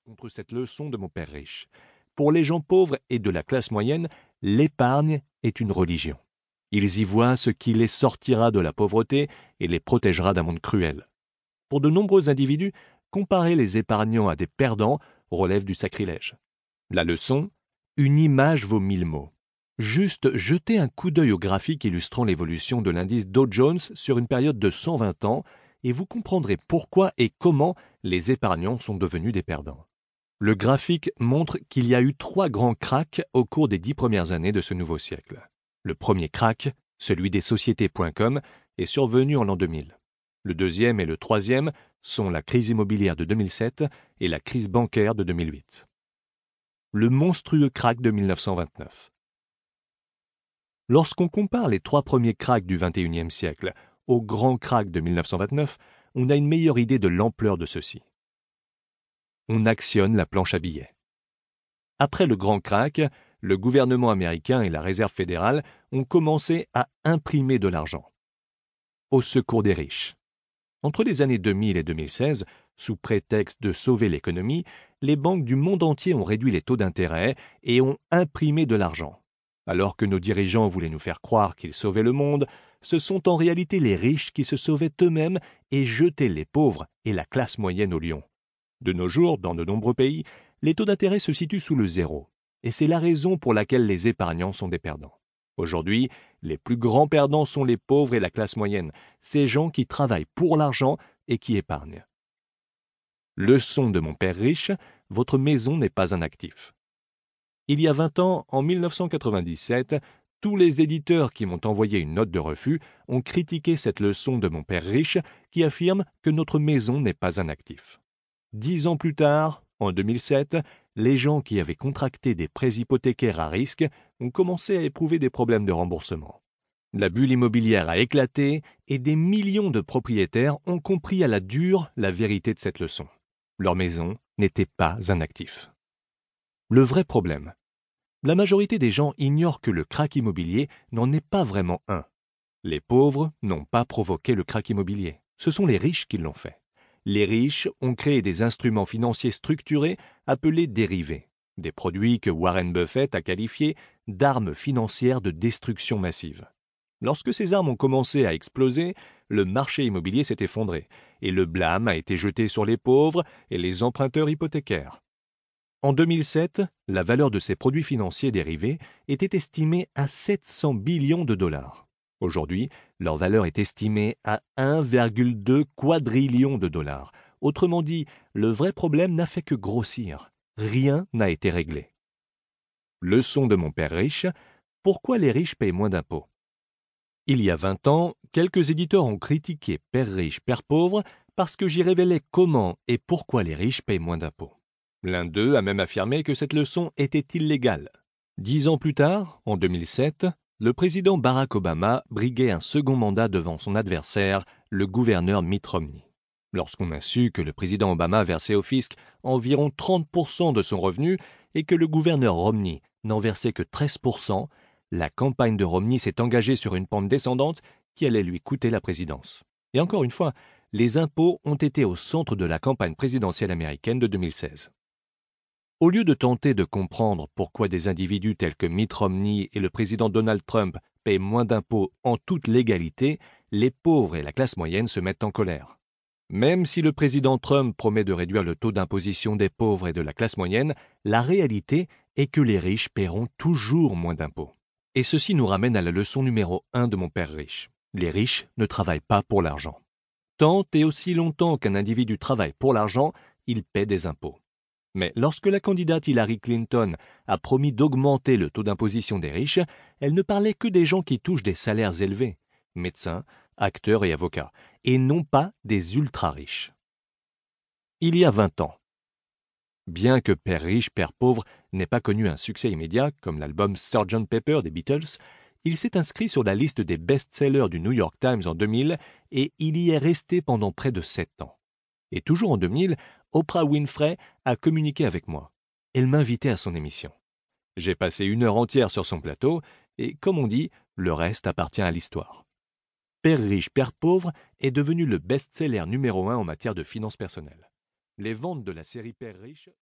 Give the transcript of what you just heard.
Contre cette leçon de mon père riche. Pour les gens pauvres et de la classe moyenne, l'épargne est une religion. Ils y voient ce qui les sortira de la pauvreté et les protégera d'un monde cruel. Pour de nombreux individus, comparer les épargnants à des perdants relève du sacrilège. La leçon, une image vaut 1000 mots. Juste jetez un coup d'œil au graphique illustrant l'évolution de l'indice Dow Jones sur une période de 120 ans et vous comprendrez pourquoi et comment les épargnants sont devenus des perdants. Le graphique montre qu'il y a eu 3 grands cracks au cours des 10 premières années de ce nouveau siècle. Le premier crack, celui des sociétés.com, est survenu en l'an 2000. Le deuxième et le troisième sont la crise immobilière de 2007 et la crise bancaire de 2008. Le monstrueux crack de 1929. Lorsqu'on compare les 3 premiers cracks du XXIe siècle au grand crack de 1929, on a une meilleure idée de l'ampleur de ceux-ci. On actionne la planche à billets. Après le grand crack, le gouvernement américain et la Réserve fédérale ont commencé à imprimer de l'argent. Au secours des riches. Entre les années 2000 et 2016, sous prétexte de sauver l'économie, les banques du monde entier ont réduit les taux d'intérêt et ont imprimé de l'argent. Alors que nos dirigeants voulaient nous faire croire qu'ils sauvaient le monde, ce sont en réalité les riches qui se sauvaient eux-mêmes et jetaient les pauvres et la classe moyenne au lion. De nos jours, dans de nombreux pays, les taux d'intérêt se situent sous le zéro, et c'est la raison pour laquelle les épargnants sont des perdants. Aujourd'hui, les plus grands perdants sont les pauvres et la classe moyenne, ces gens qui travaillent pour l'argent et qui épargnent. Leçon de mon père riche, votre maison n'est pas un actif. Il y a 20 ans, en 1997, tous les éditeurs qui m'ont envoyé une note de refus ont critiqué cette leçon de mon père riche qui affirme que notre maison n'est pas un actif. 10 ans plus tard, en 2007, les gens qui avaient contracté des prêts hypothécaires à risque ont commencé à éprouver des problèmes de remboursement. La bulle immobilière a éclaté et des millions de propriétaires ont compris à la dure la vérité de cette leçon. Leur maison n'était pas un actif. Le vrai problème. La majorité des gens ignorent que le krach immobilier n'en est pas vraiment un. Les pauvres n'ont pas provoqué le krach immobilier. Ce sont les riches qui l'ont fait. Les riches ont créé des instruments financiers structurés appelés dérivés, des produits que Warren Buffett a qualifiés d'armes financières de destruction massive. Lorsque ces armes ont commencé à exploser, le marché immobilier s'est effondré et le blâme a été jeté sur les pauvres et les emprunteurs hypothécaires. En 2007, la valeur de ces produits financiers dérivés était estimée à 700 billions de dollars. Aujourd'hui, leur valeur est estimée à 1,2 quadrillion de dollars. Autrement dit, le vrai problème n'a fait que grossir. Rien n'a été réglé. Leçon de mon père riche, pourquoi les riches payent moins d'impôts? Il y a 20 ans, quelques éditeurs ont critiqué Père riche, Père pauvre parce que j'y révélais comment et pourquoi les riches payent moins d'impôts. L'un d'eux a même affirmé que cette leçon était illégale. 10 ans plus tard, en 2007, le président Barack Obama briguait un second mandat devant son adversaire, le gouverneur Mitt Romney. Lorsqu'on a su que le président Obama versait au fisc environ 30% de son revenu et que le gouverneur Romney n'en versait que 13%, la campagne de Romney s'est engagée sur une pente descendante qui allait lui coûter la présidence. Et encore une fois, les impôts ont été au centre de la campagne présidentielle américaine de 2016. Au lieu de tenter de comprendre pourquoi des individus tels que Mitt Romney et le président Donald Trump paient moins d'impôts en toute légalité, les pauvres et la classe moyenne se mettent en colère. Même si le président Trump promet de réduire le taux d'imposition des pauvres et de la classe moyenne, la réalité est que les riches paieront toujours moins d'impôts. Et ceci nous ramène à la leçon numéro 1 de mon père riche. Les riches ne travaillent pas pour l'argent. Tant et aussi longtemps qu'un individu travaille pour l'argent, il paie des impôts. Mais lorsque la candidate Hillary Clinton a promis d'augmenter le taux d'imposition des riches, elle ne parlait que des gens qui touchent des salaires élevés, médecins, acteurs et avocats, et non pas des ultra-riches. Il y a 20 ans. Bien que Père riche, Père pauvre n'ait pas connu un succès immédiat, comme l'album Sgt. Pepper des Beatles, il s'est inscrit sur la liste des best-sellers du New York Times en 2000 et il y est resté pendant près de 7 ans. Et toujours en 2000, Oprah Winfrey a communiqué avec moi. Elle m'invitait à son émission. J'ai passé 1 heure entière sur son plateau et, comme on dit, le reste appartient à l'histoire. Père riche, Père pauvre est devenu le best-seller numéro 1 en matière de finances personnelles. Les ventes de la série Père riche